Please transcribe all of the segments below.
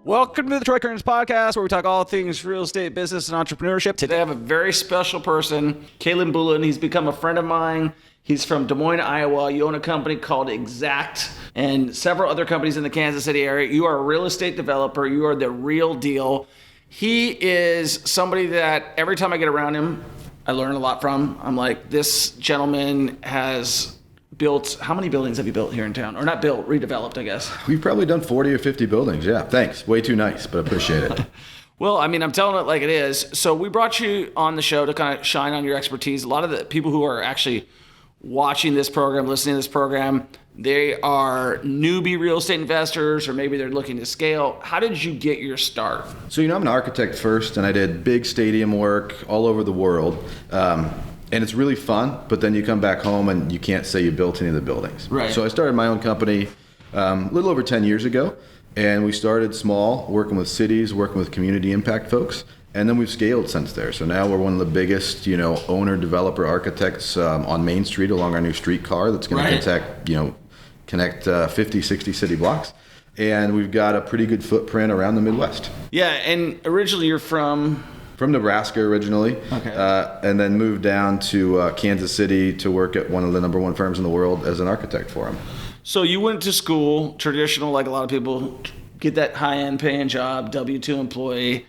Welcome to the Troy Kearns Podcast, where we talk all things real estate, business, and entrepreneurship. Today I have a very special person, Caleb Buland. He's become a friend of mine. He's from Des Moines, Iowa. You own a company called Exact and several other companies in the Kansas City area. You are a real estate developer. You are the real deal. He is somebody that every time I get around him, I learn a lot from. I'm like, this gentleman has built, how many buildings have you built here in town? Or not built, redeveloped, I guess. We've probably done 40 or 50 buildings. Yeah, thanks. Way too nice, but I appreciate it. Well, I mean, I'm telling it like it is. So we brought you on the show to kind of shine on your expertise. A lot of the people who are actually watching this program, listening to this program, they are newbie real estate investors, or maybe they're looking to scale. How did you get your start? So, I'm an architect first, and I did big stadium work all over the world. And it's really fun, but then you come back home and you can't say you built any of the buildings. Right. So I started my own company a little over 10 years ago, and we started small, working with cities, working with community impact folks, and then we've scaled since there. So now we're one of the biggest, owner, developer, architects on Main Street along our new streetcar that's going to connect 50, 60 city blocks. And we've got a pretty good footprint around the Midwest. Yeah, and originally you're from Nebraska originally, and then moved down to Kansas City to work at one of the number one firms in the world as an architect for them. So you went to school, traditional, like a lot of people, get that high-end paying job, W-2 employee.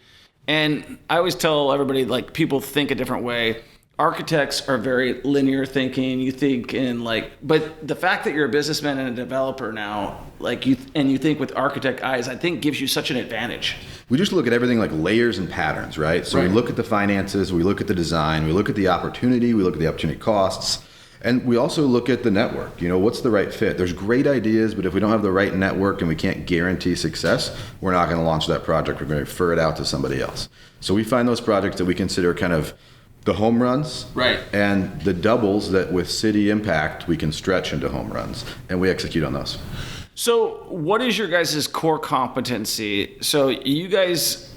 And I always tell everybody, like, people think a different way. Architects are very linear thinking. You think in but the fact that you're a businessman and a developer now, you think with architect eyes, I think gives you such an advantage. We just look at everything like layers and patterns, right? So we look at the finances, we look at the design, we look at the opportunity, we look at the opportunity costs, and we also look at the network. What's the right fit? There's great ideas, but if we don't have the right network and we can't guarantee success, we're not going to launch that project. We're going to refer it out to somebody else. So we find those projects that we consider kind of the home runs, and the doubles that with city impact we can stretch into home runs, and we execute on those. So what is your guys' core competency? So you guys,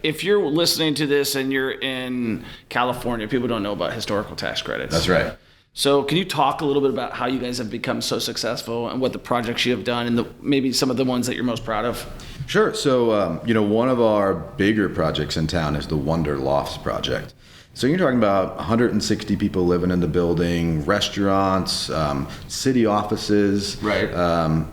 if you're listening to this and you're in California, people don't know about historical tax credits. That's right. So can you talk a little bit about how you guys have become so successful and what the projects you have done and maybe some of the ones that you're most proud of? Sure. So, one of our bigger projects in town is the Wonder Lofts project. So you're talking about 160 people living in the building, restaurants, city offices. Right.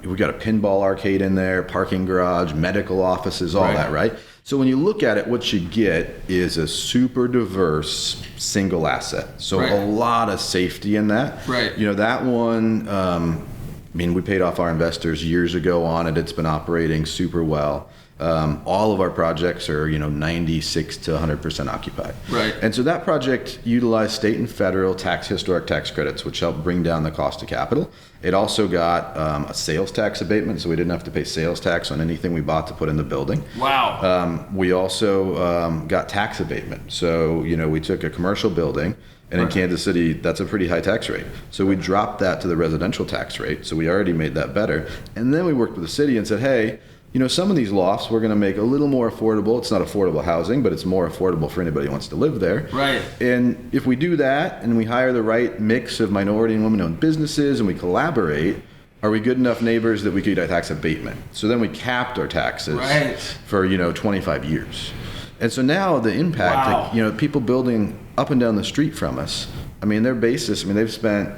We've got a pinball arcade in there, parking garage, medical offices, all that, right? So when you look at it, what you get is a super diverse single asset. So a lot of safety in that. Right. That one, we paid off our investors years ago on it. It's been operating super well. All of our projects are, 96 to 100% occupied. Right. And so that project utilized state and federal historic tax credits, which helped bring down the cost of capital. It also got a sales tax abatement, so we didn't have to pay sales tax on anything we bought to put in the building. Wow. We also got tax abatement. So, we took a commercial building, and in Kansas City, that's a pretty high tax rate. So we dropped that to the residential tax rate. So we already made that better. And then we worked with the city and said, hey, some of these lofts we're going to make a little more affordable. It's not affordable housing, but it's more affordable for anybody who wants to live there. Right. And if we do that and we hire the right mix of minority and women-owned businesses and we collaborate, are we good enough neighbors that we could get a tax abatement? So then we capped our taxes for, 25 years. And so now the impact, people building up and down the street from us, their basis, they've spent,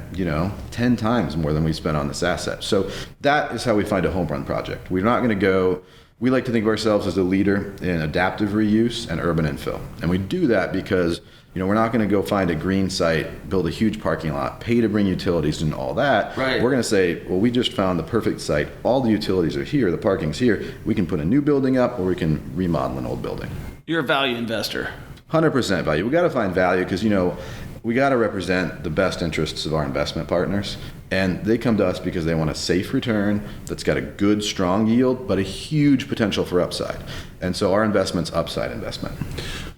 10 times more than we spent on this asset. So that is how we find a home run project. We're not going to we like to think of ourselves as a leader in adaptive reuse and urban infill. And we do that because, we're not going to go find a green site, build a huge parking lot, pay to bring utilities and all that. Right. We're going to say, well, we just found the perfect site. All the utilities are here. The parking's here. We can put a new building up or we can remodel an old building. You're a value investor. 100% value. We got to find value because, we got to represent the best interests of our investment partners. And they come to us because they want a safe return that's got a good, strong yield, but a huge potential for upside. And so our investment's upside investment.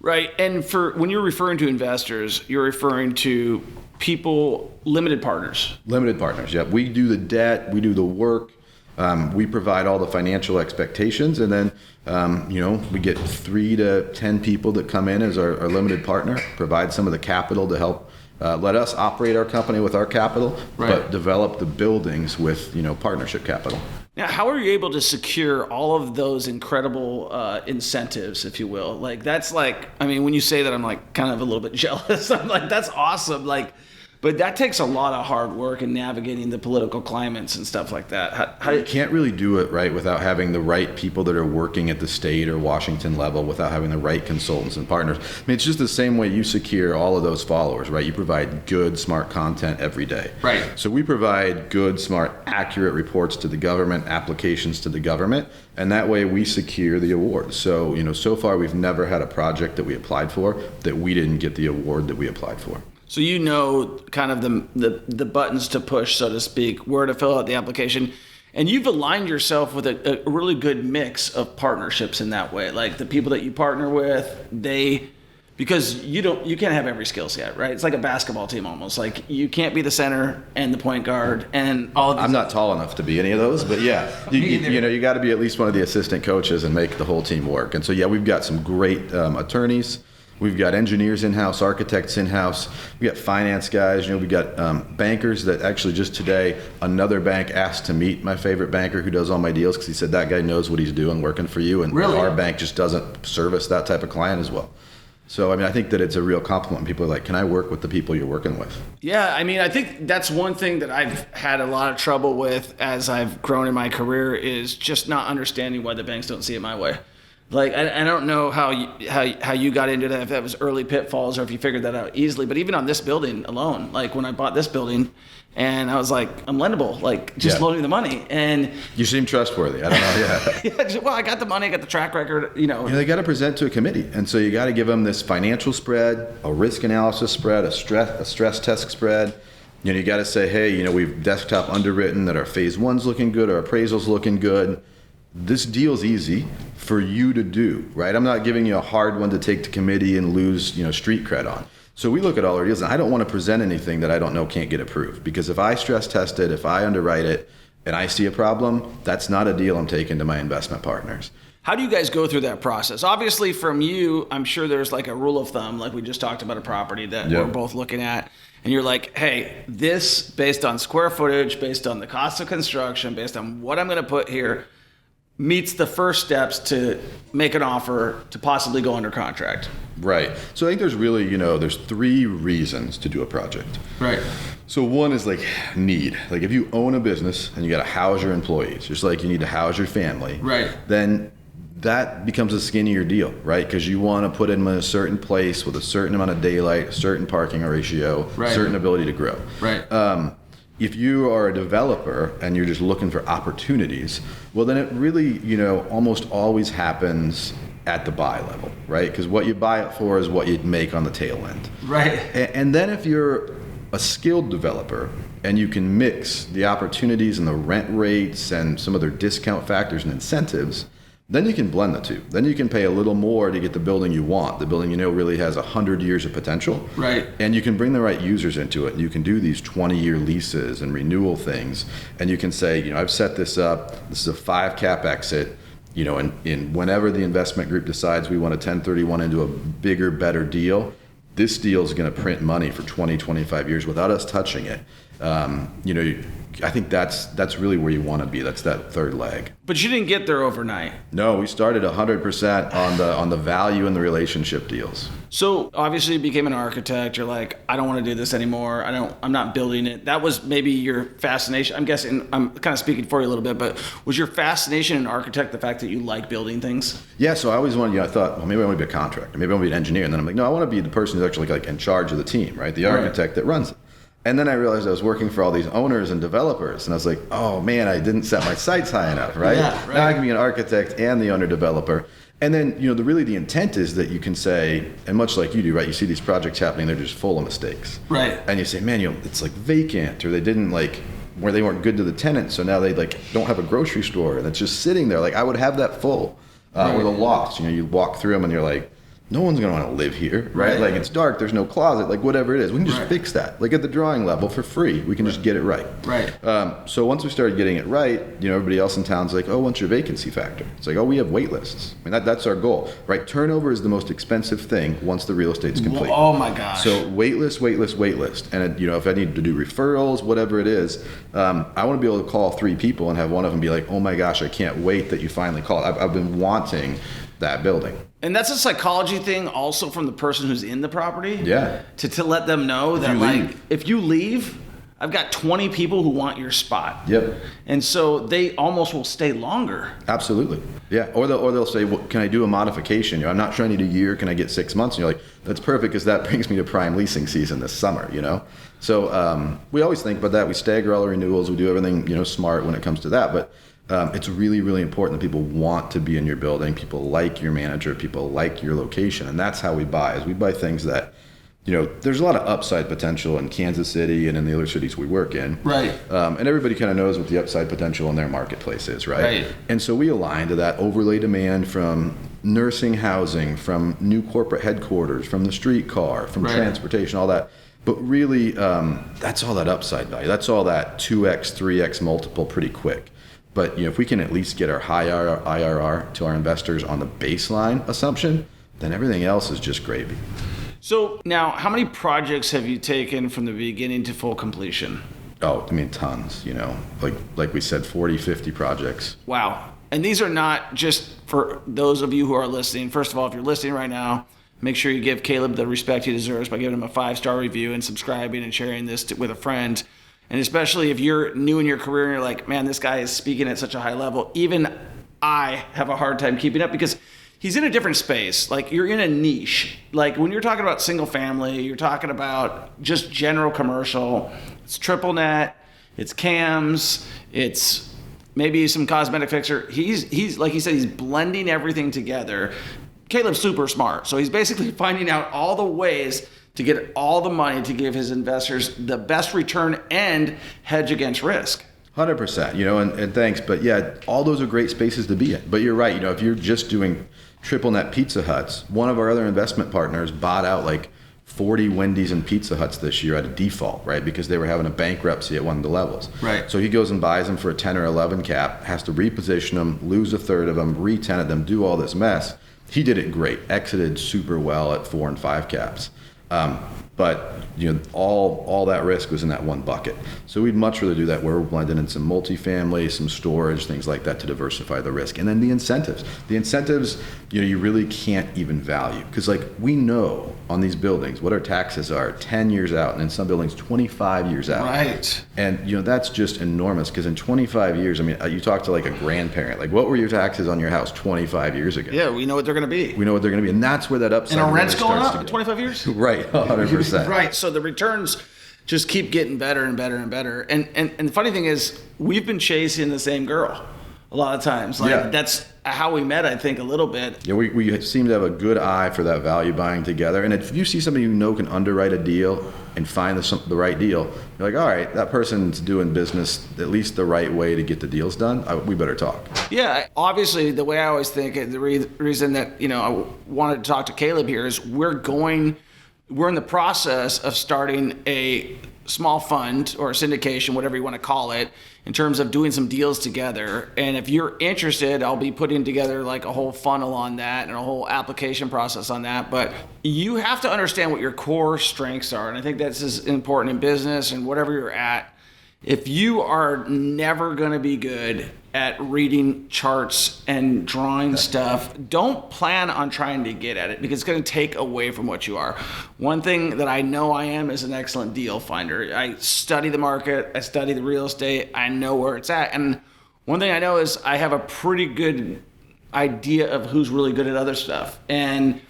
Right. And when you're referring to investors, you're referring to people, limited partners. Limited partners, yep. We do the debt, we do the work. We provide all the financial expectations, and then we get 3 to 10 people that come in as our limited partner, provide some of the capital to help let us operate our company with our capital, but develop the buildings with partnership capital. Now, how are you able to secure all of those incredible incentives, if you will? Like, that's like, I mean, when you say that, I'm like kind of a little bit jealous. I'm like, that's awesome. Like, but that takes a lot of hard work in navigating the political climates and stuff like that. You can't really do it right without having the right people that are working at the state or Washington level, without having the right consultants and partners. I mean, it's just the same way you secure all of those followers, right? You provide good, smart content every day. Right. So we provide good, smart, accurate reports to the government, applications to the government, and that way we secure the award. So, so far we've never had a project that we applied for that we didn't get the award that we applied for. So kind of the buttons to push, so to speak, where to fill out the application. And you've aligned yourself with a really good mix of partnerships in that way. Like the people that you partner with, because you can't have every skill set, right? It's like a basketball team almost. Like you can't be the center and the point guard and all of these. I'm not tall enough to be any of those, but yeah, you got to be at least one of the assistant coaches and make the whole team work. And so yeah, we've got some great attorneys. We've got engineers in-house, architects in-house. We got finance guys. We got bankers that actually just today, another bank asked to meet my favorite banker who does all my deals because he said that guy knows what he's doing working for you. And really? Our bank just doesn't service that type of client as well. So, I mean, I think that it's a real compliment. People are like, can I work with the people you're working with? Yeah, I mean, I think that's one thing that I've had a lot of trouble with as I've grown in my career is just not understanding why the banks don't see it my way. Like, I don't know how you got into that, if that was early pitfalls or if you figured that out easily. But even on this building alone, like when I bought this building and I was like, I'm lendable, like just loan me the money. And you seem trustworthy. I don't know. Yeah. Well, I got the money, I got the track record, They got to present to a committee. And so you got to give them this financial spread, a risk analysis spread, a stress test spread. You got to say, hey, we've desktop underwritten that our phase one's looking good, our appraisal's looking good. This deal's easy for you to do, right? I'm not giving you a hard one to take to committee and lose, street cred on. So we look at all our deals, and I don't want to present anything that I don't know can't get approved. Because if I stress test it, if I underwrite it, and I see a problem, that's not a deal I'm taking to my investment partners. How do you guys go through that process? Obviously, from you, I'm sure there's like a rule of thumb, like we just talked about a property that we're both looking at. And you're like, hey, this, based on square footage, based on the cost of construction, based on what I'm going to put here, meets the first steps to make an offer to possibly go under contract. Right. So I think there's really, there's 3 reasons to do a project. Right. So one is like need. Like if you own a business and you got to house your employees, just like you need to house your family. Right. Then that becomes a skinnier deal, right? Because you want to put them in a certain place with a certain amount of daylight, a certain parking ratio, certain ability to grow. Right. If you are a developer and you're just looking for opportunities, well, then it really, almost always happens at the buy level, right? Because what you buy it for is what you'd make on the tail end. Right. And then if you're a skilled developer and you can mix the opportunities and the rent rates and some of their discount factors and incentives, then you can blend the two. Then you can pay a little more to get the building you want. The building really has 100 years of potential. Right. And you can bring the right users into it. You can do these 20-year leases and renewal things. And you can say, I've set this up. This is a 5 cap exit. And whenever the investment group decides we want to 1031 into a bigger, better deal, this deal is going to print money for 20, 25 years without us touching it. I think that's really where you want to be. That's that third leg. But you didn't get there overnight. No, we started 100% on the value and the relationship deals. So obviously you became an architect. You're like, I don't want to do this anymore. I'm not building it. That was maybe your fascination. I'm guessing, I'm kind of speaking for you a little bit, but was your fascination in architect the fact that you like building things? Yeah, so I always wanted, I thought, well, maybe I want to be a contractor. Maybe I want to be an engineer. And then I'm like, no, I want to be the person who's actually like in charge of the team, right? The architect that runs it. And then I realized I was working for all these owners and developers. And I was like, oh man, I didn't set my sights high enough, right? Yeah, right. Now I can be an architect and the owner developer. And then, the intent is that you can say, and much like you do, right? You see these projects happening, they're just full of mistakes. Right. And you say, man, it's like vacant, or they didn't where they weren't good to the tenant. So now they don't have a grocery store and it's just sitting there. Like I would have that full, or the lofts, you walk through them and you're like, no one's going to want to live here, right? Like it's dark, there's no closet, like whatever it is. We can just fix that. Like at the drawing level for free, we can just get it right. So once we started getting it right, everybody else in town's like, oh, what's your vacancy factor? It's like, oh, we have wait lists. I mean, that's our goal, right? Turnover is the most expensive thing once the real estate's complete. Oh my gosh. So wait list. And if I need to do referrals, whatever it is, I want to be able to call 3 people and have one of them be like, oh my gosh, I can't wait that you finally called. I've been wanting that building. And that's a psychology thing also from the person who's in the property. Yeah. To let them know that if you leave, I've got 20 people who want your spot. Yep. And so they almost will stay longer. Absolutely. Yeah. Or they'll say, well, can I do a modification? I'm not sure I need a year. Can I get 6 months? And you're like, that's perfect because that brings me to prime leasing season this summer, So we always think about that. We stagger all our renewals. We do everything, smart when it comes to that. But it's really, really important that people want to be in your building. People like your manager. People like your location. And that's how we buy, is we buy things that, there's a lot of upside potential in Kansas City and in the other cities we work in. Right. And everybody kind of knows what the upside potential in their marketplace is, right? And so we align to that overlay demand from nursing housing, from new corporate headquarters, from the streetcar, from transportation, all that. But really, that's all that upside value. That's all that 2x, 3x multiple pretty quick. But if we can at least get our high IRR to our investors on the baseline assumption, then everything else is just gravy. So now, how many projects have you taken from the beginning to full completion? Oh, tons, like we said, 40, 50 projects. Wow. And these are not just for those of you who are listening. First of all, if you're listening right now, make sure you give Caleb the respect he deserves by giving him a 5-star review and subscribing and sharing this with a friend. And especially if you're new in your career and you're like, man, this guy is speaking at such a high level. Even I have a hard time keeping up because he's in a different space. Like, you're in a niche. Like, when you're talking about single family, you're talking about just general commercial. It's triple net, it's cams, it's maybe some cosmetic fixer. He's like he said, he's blending everything together. Caleb's super smart. So he's basically finding out all the ways to get all the money to give his investors the best return and hedge against risk. 100%, and thanks. But yeah, all those are great spaces to be in. But you're right, if you're just doing triple net Pizza Huts, one of our other investment partners bought out like 40 Wendy's and Pizza Huts this year at a default, right? Because they were having a bankruptcy at one of the levels. Right. So he goes and buys them for a 10 or 11 cap, has to reposition them, lose a third of them, re-tenant them, do all this mess. He did it great, exited super well at 4 and 5 caps. But all that risk was in that one bucket. So we'd much rather do that where we're blending in some multifamily, some storage, things like that to diversify the risk. And then the incentives. The incentives, you really can't even value. Because we know on these buildings what our taxes are 10 years out, and in some buildings 25 years out. Right. And that's just enormous, because in 25 years, you talk to a grandparent, what were your taxes on your house 25 years ago? Yeah, we know what they're going to be. We know what they're going to be. And that's where that upside and our rent's really going up in 25 years? Right, 100%. Right, so the returns just keep getting better and better and better. And the funny thing is, we've been chasing the same girl a lot of times. That's how we met, I think, a little bit. Yeah, we seem to have a good eye for that value buying together. And if you see somebody can underwrite a deal and find the right deal, you're like, all right, that person's doing business at least the right way to get the deals done. We better talk. Yeah, obviously, the way I always think, the reason that I wanted to talk to Caleb here is we're in the process of starting a small fund or a syndication, whatever you want to call it, in terms of doing some deals together. And if you're interested, I'll be putting together a whole funnel on that and a whole application process on that. But you have to understand what your core strengths are. And I think that's as important in business and whatever you're at. If you are never going to be good at reading charts and drawing stuff, don't plan on trying to get at it, because it's going to take away from what you are. One thing that I know I am is an excellent deal finder. I study the market, I study the real estate, I know where it's at. And one thing I know is I have a pretty good idea of who's really good at other stuff. And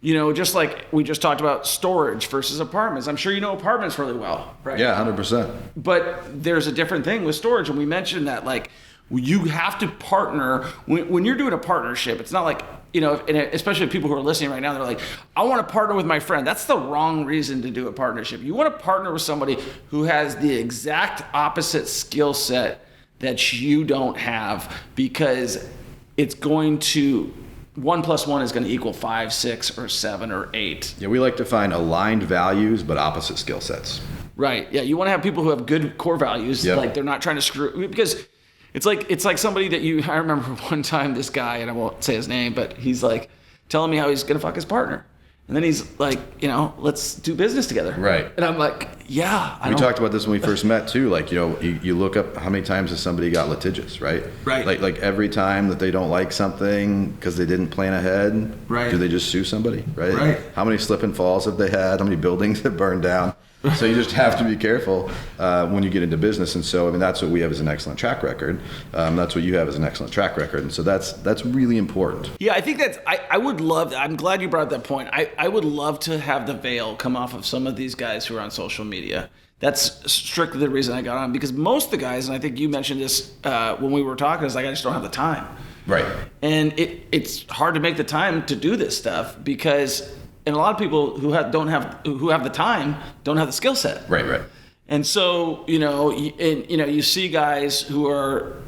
just like we just talked about storage versus apartments. I'm sure you know apartments really well, right? Yeah, 100%. But there's a different thing with storage, and we mentioned that you have to partner. When you're doing a partnership, it's not and especially people who are listening right now, they're like, I want to partner with my friend. That's the wrong reason to do a partnership. You want to partner with somebody who has the exact opposite skill set that you don't have, because it's going to 1 + 1 is going to equal 5, 6, or 7, or 8. Yeah, we like to find aligned values but opposite skill sets. Right. Yeah. You want to have people who have good core values. Yep. Like they're not trying to screw, because it's like somebody that I remember one time this guy, and I won't say his name, but he's like telling me how he's going to fuck his partner. And then he's like, let's do business together. Right. And I'm like, yeah. We talked about this when we first met too. Like, you look up how many times has somebody got litigious, right? Right. Like every time that they don't like something because they didn't plan ahead, right. Do they just sue somebody, right? Right. How many slip and falls have they had? How many buildings have burned down? So you just have to be careful when you get into business. And so, that's what we have as an excellent track record. That's what you have as an excellent track record. And so that's really important. Yeah, I think I would love, I'm glad you brought up that point. I would love to have the veil come off of some of these guys who are on social media. That's strictly the reason I got on, because most of the guys, and I think you mentioned this when we were talking, is like, I just don't have the time. Right. And it's hard to make the time to do this stuff because... And a lot of people who have the time don't have the skill set. Right. And so you see guys who are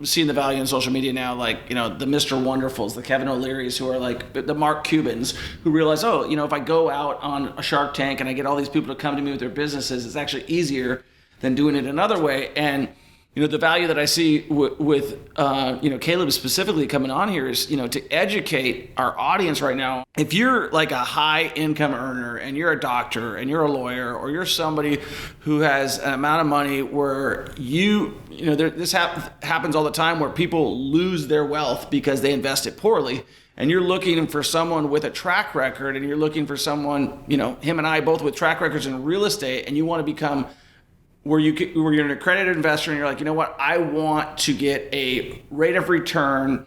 seeing the value in social media now, like the Mr. Wonderfuls, the Kevin O'Learys, who are like the Mark Cubans, who realize, if I go out on a Shark Tank and I get all these people to come to me with their businesses, it's actually easier than doing it another way. And the value that I see with Caleb specifically coming on here is, to educate our audience right now. If you're like a high income earner and you're a doctor and you're a lawyer, or you're somebody who has an amount of money where this happens all the time, where people lose their wealth because they invest it poorly. And you're looking for someone with a track record, and you're looking for someone, him and I both with track records in real estate, and you want to become where you're an accredited investor and you're like, I want to get a rate of return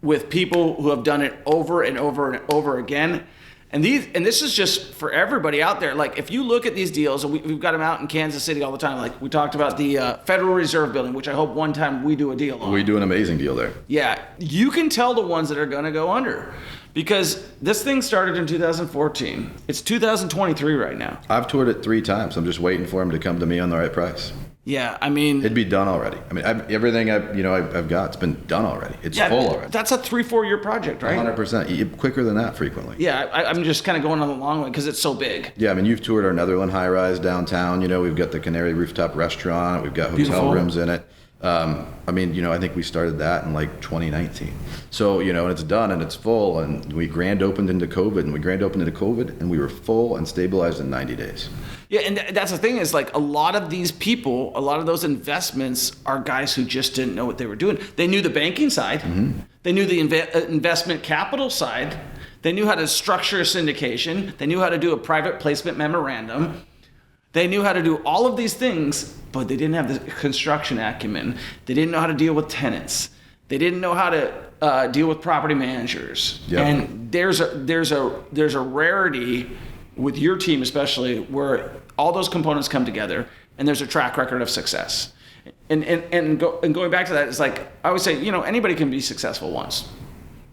with people who have done it over and over and over again. And this is just for everybody out there. Like, if you look at these deals, and we've got them out in Kansas City all the time. Like, we talked about the Federal Reserve building, which I hope one time we do a deal on. We do an amazing deal there. Yeah. You can tell the ones that are going to go under. Because this thing started in 2014. It's 2023 right now. I've toured it 3 times. I'm just waiting for him to come to me on the right price. Yeah, it'd be done already. Everything I've got, it's been done already. It's full already. That's a 3-4 year project, right? 100%. Quicker than that frequently. Yeah, I'm just kind of going on the long way because it's so big. Yeah, you've toured our Netherland high-rise downtown. We've got the Canary Rooftop Restaurant. We've got hotel rooms in it. I think we started that in like 2019. So, and it's done and it's full, and we grand opened into COVID, and we were full and stabilized in 90 days. Yeah, and that's the thing is, like, a lot of these people, a lot of those investments are guys who just didn't know what they were doing. They knew the banking side. Mm-hmm. They knew the investment capital side. They knew how to structure a syndication. They knew how to do a private placement memorandum. They knew how to do all of these things, but they didn't have the construction acumen. They didn't know how to deal with tenants. They didn't know how to deal with property managers. Yep. And there's a rarity with your team, especially, where all those components come together, and there's a track record of success. And going back to that, it's like I always say, anybody can be successful once.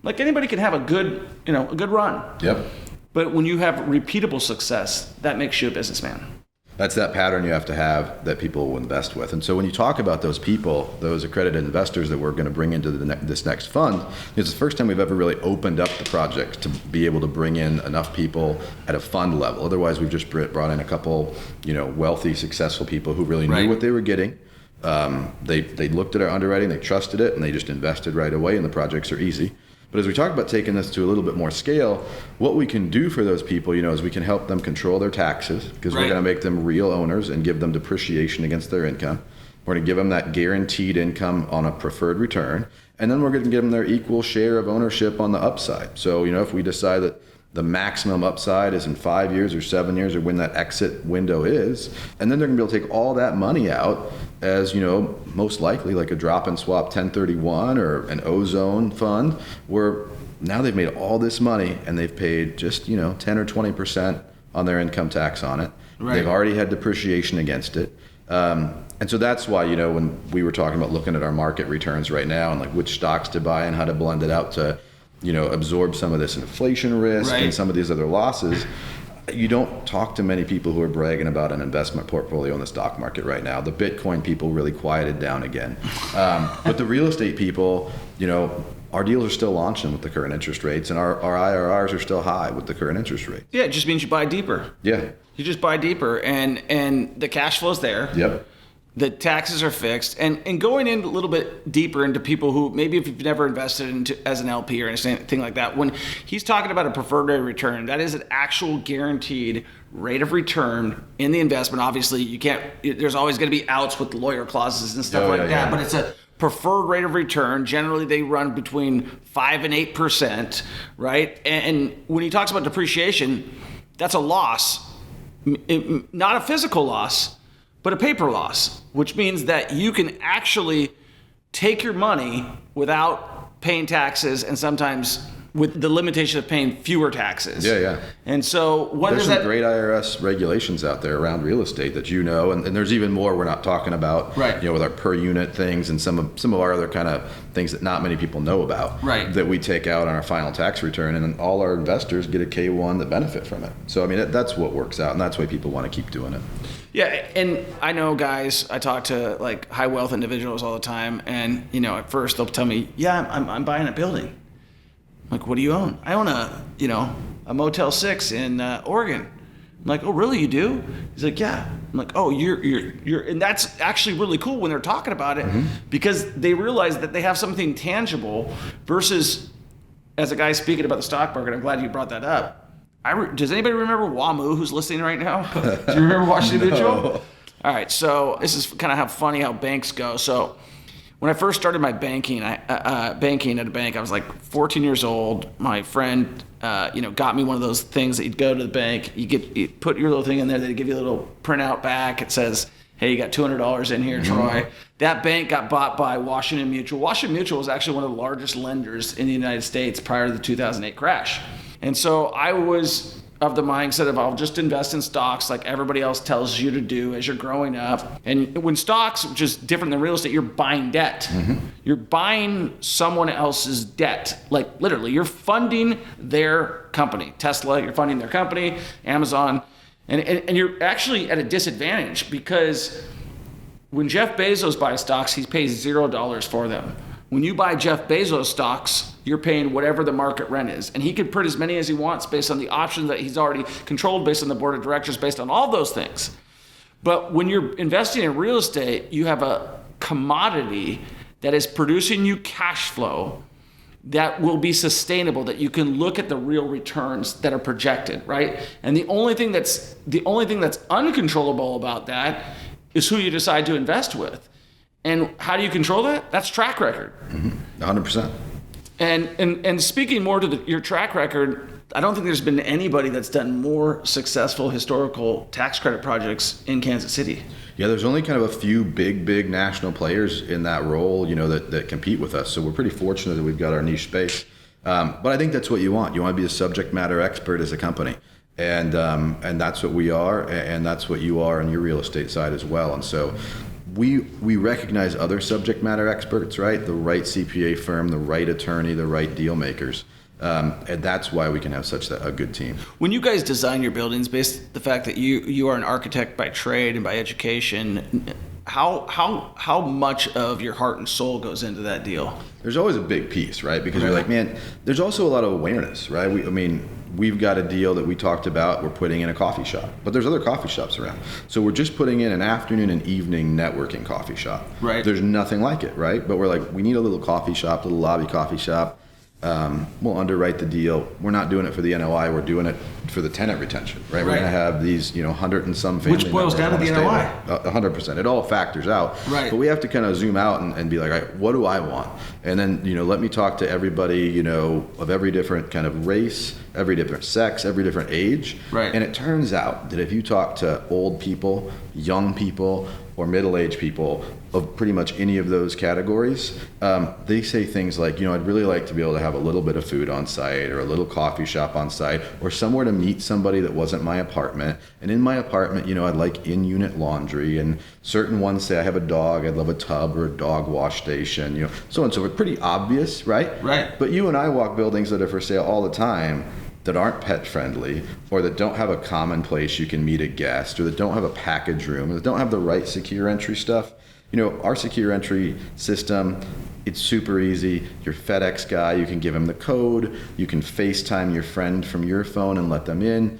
Like, anybody can have a good run. Yep. But when you have repeatable success, that makes you a businessman. That's that pattern you have to have that people will invest with. And so when you talk about those people, those accredited investors that we're going to bring into this next fund, it's the first time we've ever really opened up the project to be able to bring in enough people at a fund level. Otherwise, we've just brought in a couple, wealthy, successful people who really knew what they were getting. They looked at our underwriting, they trusted it, and they just invested right away, and the projects are easy. But as we talk about taking this to a little bit more scale, what we can do for those people, is we can help them control their taxes, because we're going to make them real owners and give them depreciation against their income. We're going to give them that guaranteed income on a preferred return. And then we're going to give them their equal share of ownership on the upside. So, if we decide that the maximum upside is in 5 years or 7 years, or when that exit window is, and then they're going to be able to take all that money out as, most likely like a drop and swap 1031 or an ozone fund, where now they've made all this money and they've paid just, 10 or 20% on their income tax on it. Right. They've already had depreciation against it. And so that's why, when we were talking about looking at our market returns right now and like which stocks to buy and how to blend it out to, absorb some of this inflation risk and some of these other losses, you don't talk to many people who are bragging about an investment portfolio in the stock market right now. The Bitcoin people really quieted down again. But the real estate people, our deals are still launching with the current interest rates, and our IRRs are still high with the current interest rates. Yeah, it just means you buy deeper. Yeah. You just buy deeper, and the cash flow's there. Yep. The taxes are fixed, and going in a little bit deeper into people who maybe if you've never invested into as an LP or anything like that, when he's talking about a preferred rate of return, that is an actual guaranteed rate of return in the investment. Obviously, you can't. There's always going to be outs with lawyer clauses and stuff that, but it's a preferred rate of return. Generally, they run between 5 and 8%, right? And when he talks about depreciation, that's a loss, not a physical loss, but a paper loss, which means that you can actually take your money without paying taxes and sometimes with the limitation of paying fewer taxes. Yeah. And so there's some great IRS regulations out there around real estate that and there's even more we're not talking about, right? With our per unit things and some of our other kind of things that not many people know about, right? That we take out on our final tax return, and all our investors get a K-1 that benefit from it. So I mean that's what works out, and that's why people want to keep doing it. Yeah, and I know guys, I talk to like high wealth individuals all the time, and at first they'll tell me, yeah, I'm buying a building. I'm like, what do you own? I own a Motel 6 in Oregon. I'm like, oh, really, you do? He's like, yeah. I'm like, oh, you're, and that's actually really cool when they're talking about it, because they realize that they have something tangible versus, as a guy speaking about the stock market, I'm glad you brought that up. Does anybody remember WAMU who's listening right now? Do you remember watching the video? No. All right, so this is kind of how banks go. So when I first started my banking, banking at a bank, I was like 14 years old. My friend, got me one of those things that you'd go to the bank, you put your little thing in there, they give you a little printout back. It says, hey, you got $200 in here, Troy. That bank got bought by Washington Mutual. Washington Mutual was actually one of the largest lenders in the United States prior to the 2008 crash. And so I was of the mindset of I'll just invest in stocks like everybody else tells you to do as you're growing up. And when stocks, which is different than real estate, you're buying debt. You're buying someone else's debt. Like literally, you're funding their company. Tesla, you're funding their company, Amazon. And you're actually at a disadvantage because when Jeff Bezos buys stocks, he pays $0 for them. When you buy Jeff Bezos stocks, you're paying whatever the market rent is. And he can print as many as he wants based on the options that he's already controlled, based on the board of directors, based on all those things. But when you're investing in real estate, you have a commodity that is producing you cash flow that will be sustainable, that you can look at the real returns that are projected, right? And the only thing that's uncontrollable about that is who you decide to invest with. And how do you control that? That's track record. 100%. And speaking more to your track record, I don't think there's been anybody that's done more successful historical tax credit projects in Kansas City. Yeah, there's only kind of a few big national players in that role, that compete with us. So we're pretty fortunate that we've got our niche space. But I think that's what you want. You want to be a subject matter expert as a company. And that's what we are, and that's what you are on your real estate side as well. And so we recognize other subject matter experts, right? The right CPA firm, the right attorney, the right deal makers. And that's why we can have such a good team. When you guys design your buildings, based on the fact that you are an architect by trade and by education, how much of your heart and soul goes into that deal? There's always a big piece, right? Because you're like, man, there's also a lot of awareness, right? We've got a deal that we talked about. We're putting in a coffee shop, but there's other coffee shops around. So we're just putting in an afternoon and evening networking coffee shop. Right. There's nothing like it, right? But we're like, we need a little coffee shop, a little lobby coffee shop. We'll underwrite the deal. We're not doing it for the NOI. We're doing it for the tenant retention, right? We're going to have these, 100 and some family which boils down to the NOI. 100%. It all factors out. Right. But we have to kind of zoom out and be like, all right, what do I want? And then, let me talk to everybody, of every different kind of race, every different sex, every different age. Right. And it turns out that if you talk to old people, young people, or middle-aged people of pretty much any of those categories, they say things like, I'd really like to be able to have a little bit of food on site or a little coffee shop on site or somewhere to meet somebody that wasn't my apartment. And in my apartment, I'd like in-unit laundry, and certain ones say I have a dog, I'd love a tub or a dog wash station, so on and so forth. Pretty obvious, right? Right. But you and I walk buildings that are for sale all the time that aren't pet friendly, or that don't have a common place you can meet a guest, or that don't have a package room, or that don't have the right secure entry stuff. Our secure entry system, It's super easy. Your FedEx guy, you can give him the code. You can FaceTime your friend from your phone and let them in.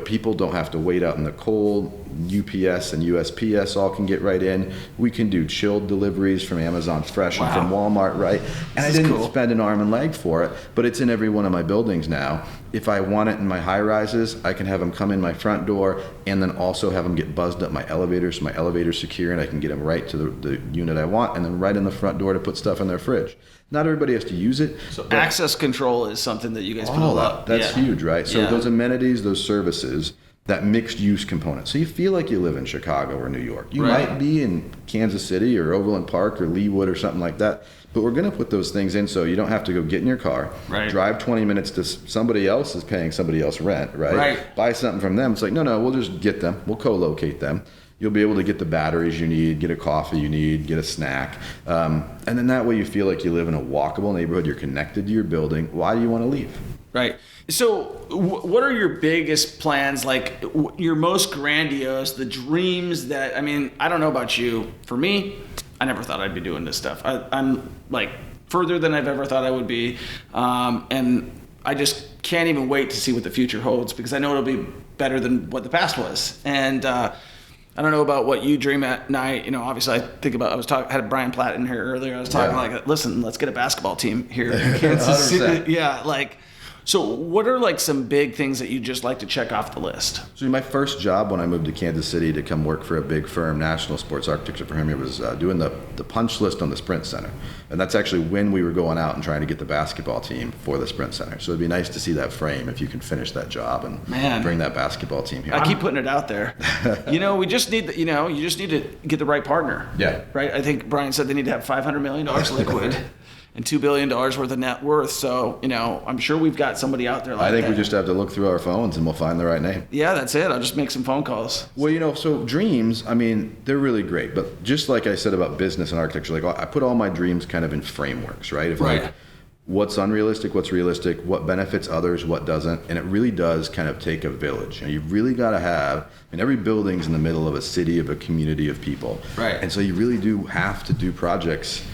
People don't have to wait out in the cold. UPS and USPS all can get right in. We can do chilled deliveries from Amazon Fresh and from Walmart, right? And I didn't spend an arm and leg for it, but it's in every one of my buildings now. If I want it in my high rises, I can have them come in my front door and then also have them get buzzed up my elevator, so my elevator's secure and I can get them right to the unit I want, and then right in the front door to put stuff in their fridge. Not everybody has to use it. So access control is something that you guys put a lot. That's huge, right? So those amenities, those services, that mixed use component. So you feel like you live in Chicago or New York. You might be in Kansas City or Overland Park or Leawood or something like that. But we're going to put those things in so you don't have to go get in your car, drive 20 minutes to somebody else is paying somebody else rent, right? Buy something from them. It's like, no, we'll just get them. We'll co-locate them. You'll be able to get the batteries you need, get a coffee you need, get a snack. And then that way you feel like you live in a walkable neighborhood. You're connected to your building. Why do you want to leave? Right. So what are your biggest plans, like your most grandiose, the dreams that, I don't know about you. For me, I never thought I'd be doing this stuff. I'm like further than I've ever thought I would be. And I just can't even wait to see what the future holds, because I know it'll be better than what the past was. And I don't know about what you dream at night. Obviously I had Brian Platt in here earlier. I was talking like, listen, let's get a basketball team here in Kansas City. Yeah. So what are some big things that you just like to check off the list? So my first job when I moved to Kansas City to come work for a big firm, national sports architecture firm, it was doing the punch list on the Sprint Center. And that's actually when we were going out and trying to get the basketball team for the Sprint Center. So it'd be nice to see that frame if you can finish that job and bring that basketball team here. I keep putting it out there. We just need, you just need to get the right partner. Yeah. Right? I think Brian said they need to have $500 million liquid. And $2 billion worth of net worth. So, I'm sure we've got somebody out there like that. I think we just have to look through our phones and we'll find the right name. Yeah, that's it. I'll just make some phone calls. Well, so dreams, they're really great. But just like I said about business and architecture, I put all my dreams kind of in frameworks, right? What's unrealistic, what's realistic, what benefits others, what doesn't. And it really does kind of take a village. You've really got to have, every building's in the middle of a city, of a community of people. Right. And so you really do have to do projects.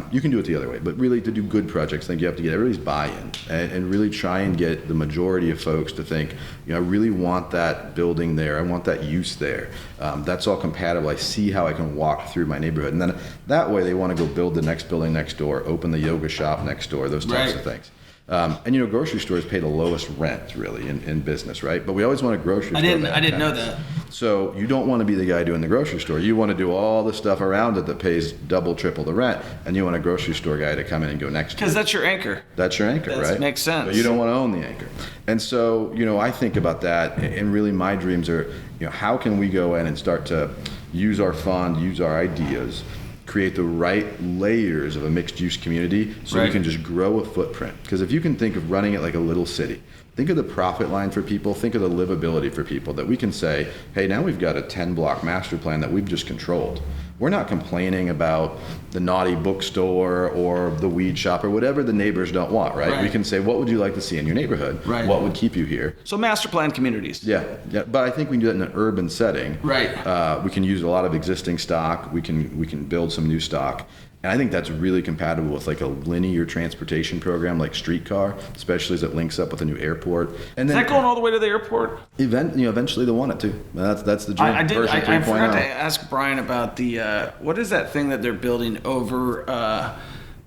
You can do it the other way, but really to do good projects, I think you have to get everybody's buy-in and really try and get the majority of folks to think, I really want that building there. I want that use there. That's all compatible. I see how I can walk through my neighborhood. And then that way they want to go build the next building next door, open the yoga shop next door, those types of things. And grocery stores pay the lowest rent really in business, right? But we always want a grocery store. I didn't know that. So you don't want to be the guy doing the grocery store. You want to do all the stuff around it that pays double, triple the rent, and you want a grocery store guy to come in and go next to you. Because that's your anchor. That's your anchor, right? Makes sense. But you don't want to own the anchor. And so, I think about that, and really my dreams are, how can we go in and start to use our fund, use our ideas, create the right layers of a mixed-use community so we can just grow a footprint. Because if you can think of running it like a little city, think of the profit line for people, think of the livability for people, that we can say, hey, now we've got a 10-block master plan that we've just controlled. We're not complaining about the naughty bookstore or the weed shop or whatever the neighbors don't want, right? We can say, what would you like to see in your neighborhood? What would keep you here? So master plan communities. Yeah. But I think we can do that in an urban setting. We can use a lot of existing stock. We can build some new stock. And I think that's really compatible with a linear transportation program like streetcar, especially as it links up with a new airport. And then, is that going all the way to the airport? Eventually they'll want it to. That's the dream. I forgot to ask Brian about the what is that thing that they're building over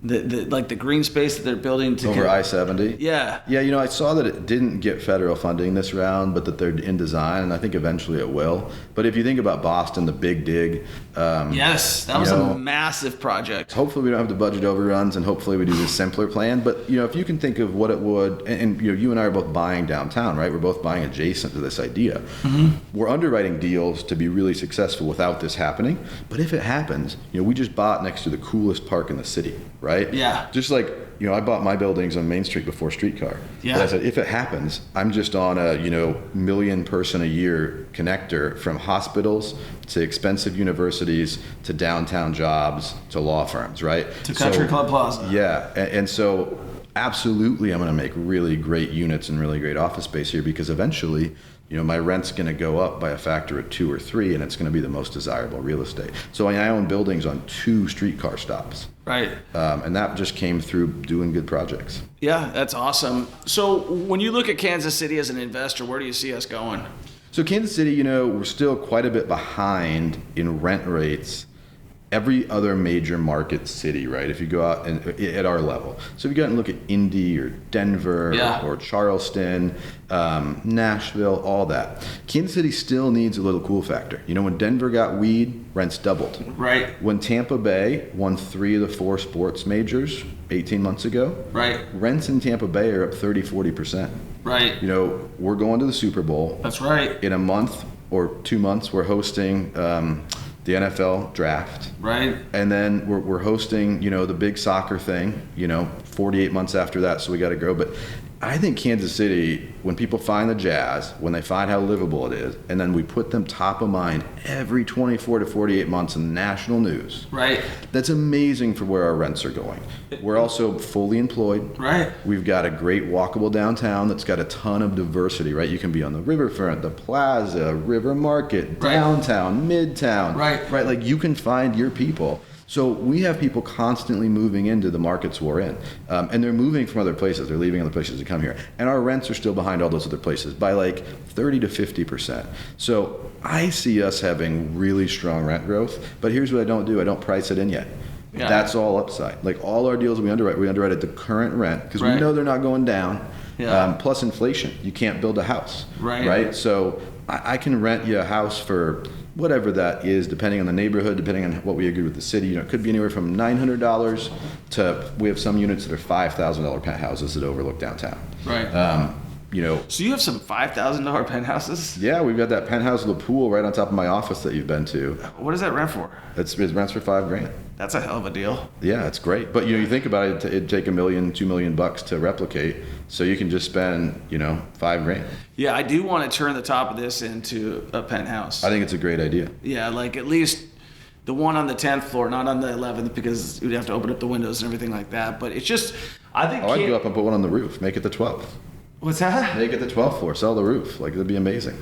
the green space that they're building to over I-70. Yeah. I saw that it didn't get federal funding this round, but that they're in design, and I think eventually it will. But if you think about Boston, the Big Dig. Yes, that was a massive project. Hopefully we don't have the budget overruns, and hopefully we do the simpler plan. But if you can think of what it would, and you and I are both buying downtown, right? We're both buying adjacent to this idea. We're underwriting deals to be really successful without this happening. But if it happens, we just bought next to the coolest park in the city. Right? Yeah. Just like, I bought my buildings on Main Street before streetcar. Yeah. But I said, if it happens, I'm just on a, million person a year connector from hospitals to expensive universities to downtown jobs to law firms, right? To Country Club Plaza. Yeah. And so absolutely I'm going to make really great units and really great office space here, because eventually my rent's going to go up by a factor of 2 or 3, and it's going to be the most desirable real estate. So I own buildings on 2 streetcar stops. Right. And that just came through doing good projects. Yeah, that's awesome. So when you look at Kansas City as an investor, where do you see us going? So Kansas City, we're still quite a bit behind in rent rates every other major market city, right? If you go out and at our level. So if you go out and look at Indy or Denver or Charleston, Nashville, all that. Kansas City still needs a little cool factor. When Denver got weed, rents doubled. Right. When Tampa Bay won 3 of the 4 sports majors 18 months ago, right, rents in Tampa Bay are up 30-40%. Right. We're going to the Super Bowl. That's right. In a month or 2 months, we're hosting the NFL draft. Right. And then we're hosting, the big soccer thing, 48 months after that, so we got to grow. But I think Kansas City, when people find the Jazz, when they find how livable it is, and then we put them top of mind every 24 to 48 months in the national news. Right. That's amazing for where our rents are going. We're also fully employed. Right. We've got a great walkable downtown that's got a ton of diversity, right? You can be on the riverfront, the plaza, River Market, downtown, midtown. Right. Right, like you can find your people. So we have people constantly moving into the markets we're in. And they're moving from other places. They're leaving other places to come here. And our rents are still behind all those other places by like 30 to 50%. So I see us having really strong rent growth. But here's what I don't do. I don't price it in yet. Yeah. That's all upside. Like all our deals we underwrite at the current rent because we know they're not going down. Yeah. Plus inflation. You can't build a house. Right? So I can rent you a house for whatever that is, depending on the neighborhood, depending on what we agree with the city. It could be anywhere from $900 to, we have some units that are $5,000 penthouses that overlook downtown. Right. So you have some $5,000 penthouses? Yeah, we've got that penthouse with a pool right on top of my office that you've been to. What does that rent for? It rents for $5,000. That's a hell of a deal. Yeah, it's great. But you think about it, it'd take $1 million, $2 million to replicate. So you can just spend, $5,000. Yeah, I do want to turn the top of this into a penthouse. I think it's a great idea. Yeah, like at least the one on the 10th floor, not on the 11th, because you'd have to open up the windows and everything like that. But it's just, I think. I'd go up and put one on the roof. Make it the 12th. What's that? Make it the 12th floor. Sell the roof. Like, it'd be amazing.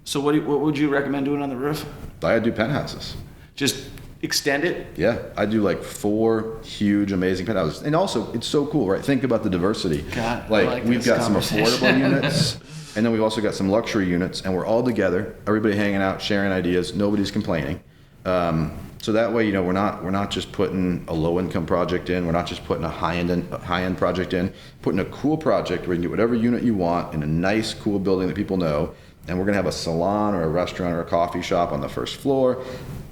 So what would you recommend doing on the roof? I'd do penthouses. Just extend it? Yeah, I do like 4 huge, amazing penthouses. And also, it's so cool, right? Think about the diversity. God, like we've got some affordable units, and then we've also got some luxury units, and we're all together, everybody hanging out, sharing ideas, nobody's complaining. So that way, we're not just putting a low-income project in, we're not just putting a high-end project in, putting a cool project where you can get whatever unit you want in a nice, cool building that people know. And we're going to have a salon or a restaurant or a coffee shop on the first floor,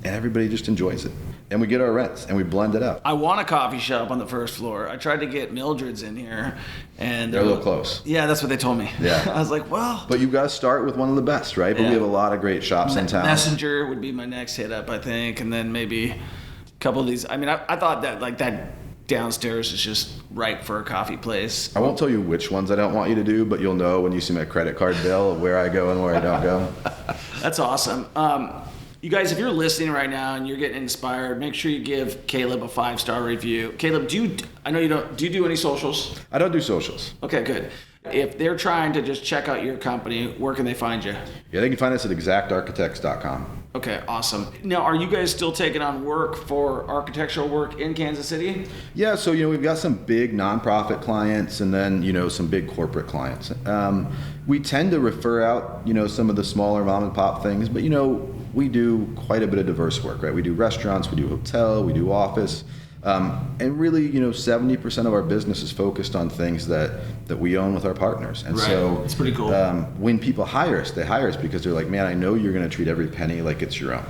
and everybody just enjoys it. And we get our rents, and we blend it out. I want a coffee shop on the first floor. I tried to get Mildred's in here, and they're a little close. Yeah, that's what they told me. Yeah. I was like, well. But you've got to start with one of the best, right? But we have a lot of great shops in town. Messenger would be my next hit up, I think, and then maybe a couple of these. I mean, I thought that like that downstairs is just right for a coffee place. I won't tell you which ones I don't want you to do, but you'll know when you see my credit card bill of where I go and where I don't go. That's awesome. You guys, if you're listening right now and you're getting inspired, make sure you give Caleb a 5-star review. Caleb, do you do any socials? I don't do socials. Okay, good. If they're trying to just check out your company, where can they find you? Yeah, they can find us at exactarchitects.com. Okay, awesome. Now, are you guys still taking on work for architectural work in Kansas City? Yeah, so we've got some big nonprofit clients and then some big corporate clients. We tend to refer out some of the smaller mom and pop things, but we do quite a bit of diverse work, right? We do restaurants, we do hotel, we do office. And really, 70% of our business is focused on things that we own with our partners. And so it's pretty cool. When people hire us, they hire us because they're like, man, I know you're going to treat every penny like it's your own.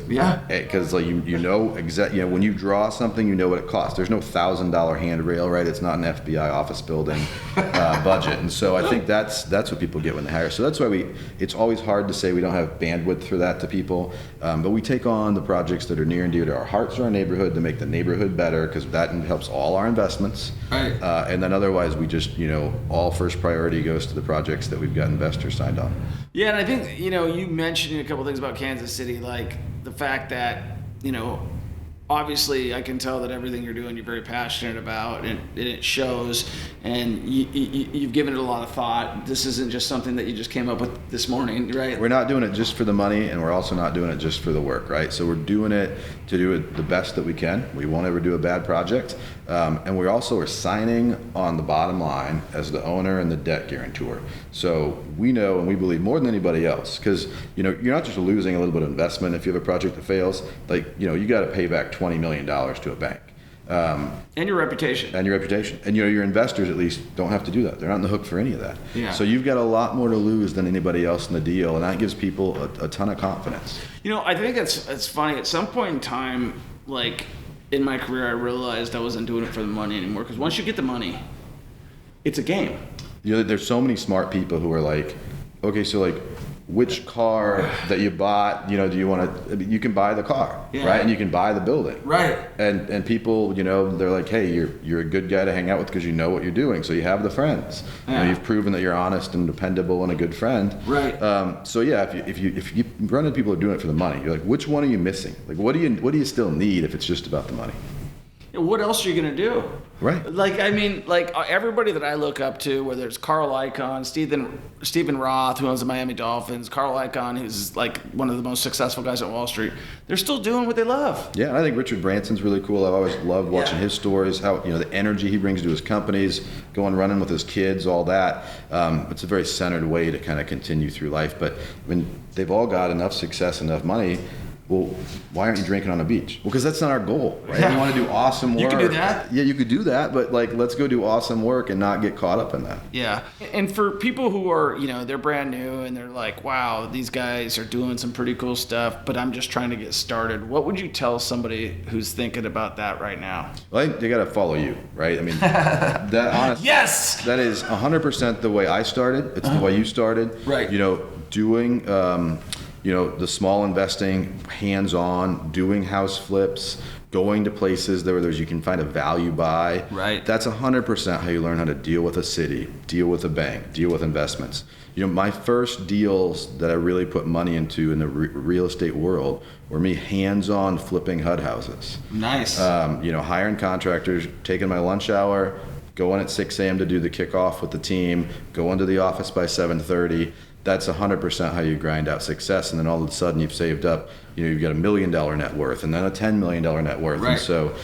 Yeah. Because like when you draw something, you know what it costs. There's no $1,000 handrail, right? It's not an FBI office building budget. And so I think that's what people get when they hire. So that's why it's always hard to say we don't have bandwidth for that to people. But we take on the projects that are near and dear to our hearts or our neighborhood to make the neighborhood better because that helps all our investments. Right. And then otherwise we just, all first priority goes to the projects that we've got investors signed on. Yeah, and I think, you mentioned a couple things about Kansas City, like the fact that, obviously I can tell that everything you're doing, you're very passionate about, and it shows, and you've given it a lot of thought. This isn't just something that you just came up with this morning, right? We're not doing it just for the money, and we're also not doing it just for the work, right? So we're doing it to do it the best that we can. We won't ever do a bad project. And we also are signing on the bottom line as the owner and the debt guarantor. So we know and we believe more than anybody else, because you're not just losing a little bit of investment if you have a project that fails. Like, you got to pay back $20 million to a bank. And your reputation. And your investors at least don't have to do that. They're not on the hook for any of that. Yeah. So you've got a lot more to lose than anybody else in the deal, and that gives people a ton of confidence. I think it's funny. At some point in time, like in my career, I realized I wasn't doing it for the money anymore, because once you get the money, it's a game. There's so many smart people who are like, okay, so like, which car that you bought, do you want to, you can buy the car, right? And you can buy the building. Right. And people, they're like, hey, you're a good guy to hang out with because you know what you're doing. So you have the friends. Yeah. You've proven that you're honest and dependable and a good friend. Right. So yeah, if you run into people who are doing it for the money, you're like, which one are you missing? Like, what do you still need if it's just about the money? What else are you going to do? Right. Like, I mean, like everybody that I look up to, whether it's Carl Icahn, Stephen Roth, who owns the Miami Dolphins, Carl Icahn, who's like one of the most successful guys on Wall Street, they're still doing what they love. Yeah, and I think Richard Branson's really cool. I've always loved watching his stories, how, the energy he brings to his companies, going running with his kids, all that. It's a very centered way to kind of continue through life. But when they've all got enough success, enough money, well, why aren't you drinking on the beach? Well, because that's not our goal, right? Yeah. We want to do awesome work. You can do that. Yeah, you could do that, but like, let's go do awesome work and not get caught up in that. Yeah. And for people who are, they're brand new and they're like, wow, these guys are doing some pretty cool stuff, but I'm just trying to get started. What would you tell somebody who's thinking about that right now? Well, they got to follow you, right? I mean, that honestly, yes, that is 100% the way I started. It's the way you started. Right. Doing, the small investing, hands-on, doing house flips, going to places where you can find a value buy. Right. That's 100% how you learn how to deal with a city, deal with a bank, deal with investments. My first deals that I really put money into in the real estate world were me hands-on flipping HUD houses. Nice. Hiring contractors, taking my lunch hour, going at 6 a.m. to do the kickoff with the team, going to the office by 7:30. That's 100% how you grind out success. And then all of a sudden you've saved up, you've got $1 million net worth and then a $10 million net worth. Right. And so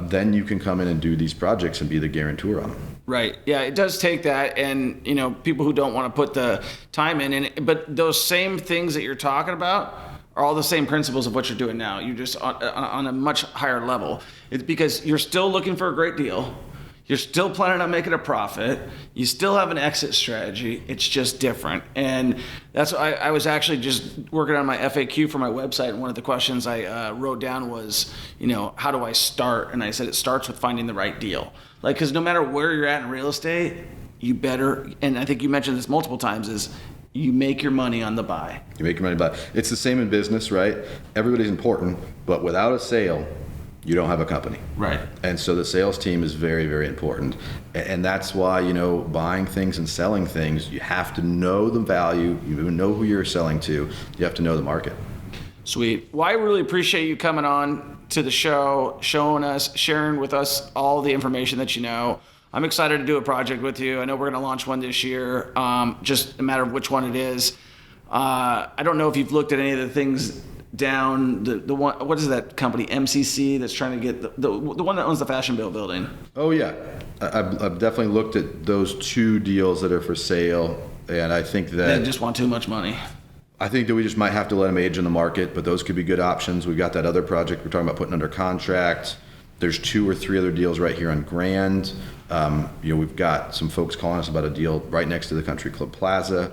then you can come in and do these projects and be the guarantor on them. Right. Yeah, it does take that. And, people who don't want to put the time in, but those same things that you're talking about are all the same principles of what you're doing now. You're just on a much higher level. It's because you're still looking for a great deal. You're still planning on making a profit. You still have an exit strategy. It's just different. And that's why I was actually just working on my FAQ for my website. And one of the questions I wrote down was, how do I start? And I said, it starts with finding the right deal. Because no matter where you're at in real estate, you better, and I think you mentioned this multiple times, is you make your money on the buy. You make your money buy. It's the same in business, right? Everybody's important, but without a sale, you don't have a company. Right. And so the sales team is very, very important. And that's why, buying things and selling things, you have to know the value, you know who you're selling to, you have to know the market. Sweet. Well, I really appreciate you coming on to the show, sharing with us all the information that you know. I'm excited to do a project with you. I know we're going to launch one this year, just a matter of which one it is. I don't know if you've looked at any of the things down the one, what is that company, MCC, that's trying to get the one that owns the Fashion Bill building? Oh yeah, I've definitely looked at those 2 deals that are for sale, and I think that they just want too much money. I think that we just might have to let them age in the market, but those could be good options. We've got that other project we're talking about putting under contract. There's 2 or 3 other deals right here on Grand. We've got some folks calling us about a deal right next to the Country Club Plaza.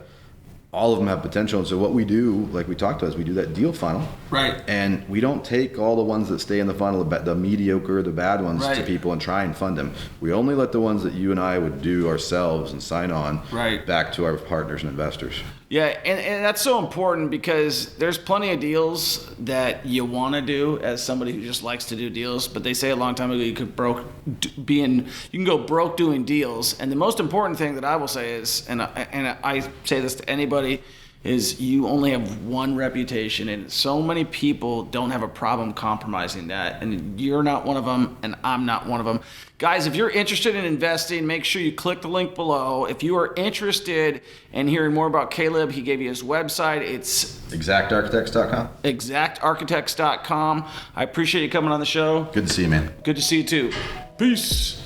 All of them have potential, and so what we do, like we talked about, is we do that deal funnel. Right. And we don't take all the ones that stay in the funnel, the mediocre, the bad ones, to people and try and fund them. We only let the ones that you and I would do ourselves and sign on back to our partners and investors. Yeah, and that's so important, because there's plenty of deals that you want to do as somebody who just likes to do deals, but they say a long time ago you can go broke doing deals. And the most important thing that I will say is, and I say this to anybody is you only have one reputation, and so many people don't have a problem compromising that, and you're not one of them, and I'm not one of them. Guys, if you're interested in investing, make sure you click the link below. If you are interested in hearing more about Caleb, he gave you his website. It's exactarchitects.com. exactarchitects.com. I appreciate you coming on the show. Good to see you, man. Good to see you too. Peace.